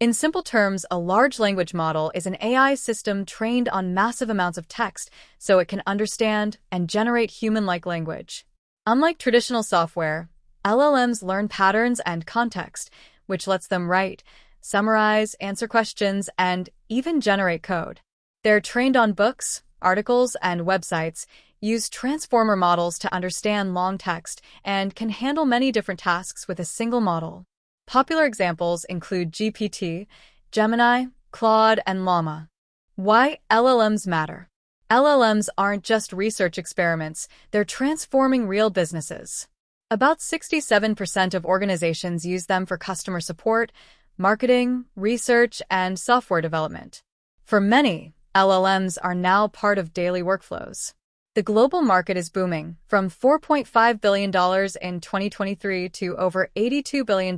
In simple terms, a large language model is an AI system trained on massive amounts of text so it can understand and generate human-like language. Unlike traditional software, LLMs learn patterns and context, which lets them write, summarize, answer questions, and even generate code. They're trained on books, articles, and websites, use transformer models to understand long text, and can handle many different tasks with a single model. Popular examples include GPT, Gemini, Claude, and LLaMA. Why LLMs matter? LLMs aren't just research experiments, they're transforming real businesses. About 67% of organizations use them for customer support, marketing, research, and software development. For many, LLMs are now part of daily workflows. The global market is booming, from $4.5 billion in 2023 to over $82 billion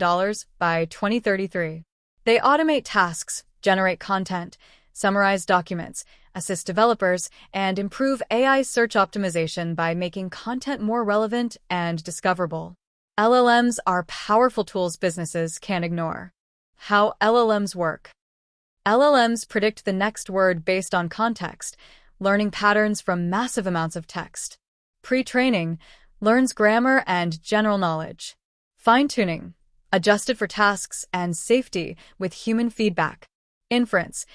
by 2033. They automate tasks, generate content, summarize documents, assist developers, and improve AI search optimization by making content more relevant and discoverable. LLMs are powerful tools businesses can't ignore. How LLMs work. LLMs predict the next word based on context, learning patterns from massive amounts of text. Pretraining learns grammar and general knowledge. Fine-tuning adjusted for tasks and safety with human feedback. Inference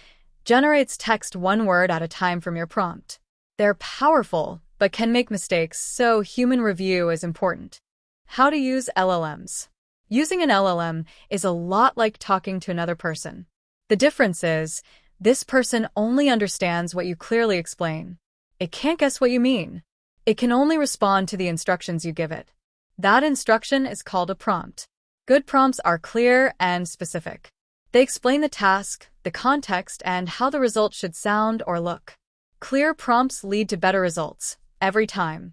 generates text one word at a time from your prompt. They're powerful, but can make mistakes, so human review is important. How to use LLMs. Using an LLM is a lot like talking to another person. The difference is, this person only understands what you clearly explain. It can't guess what you mean. It can only respond to the instructions you give it. That instruction is called a prompt. Good prompts are clear and specific. They explain the task, the context, and how the result should sound or look. Clear prompts lead to better results, every time.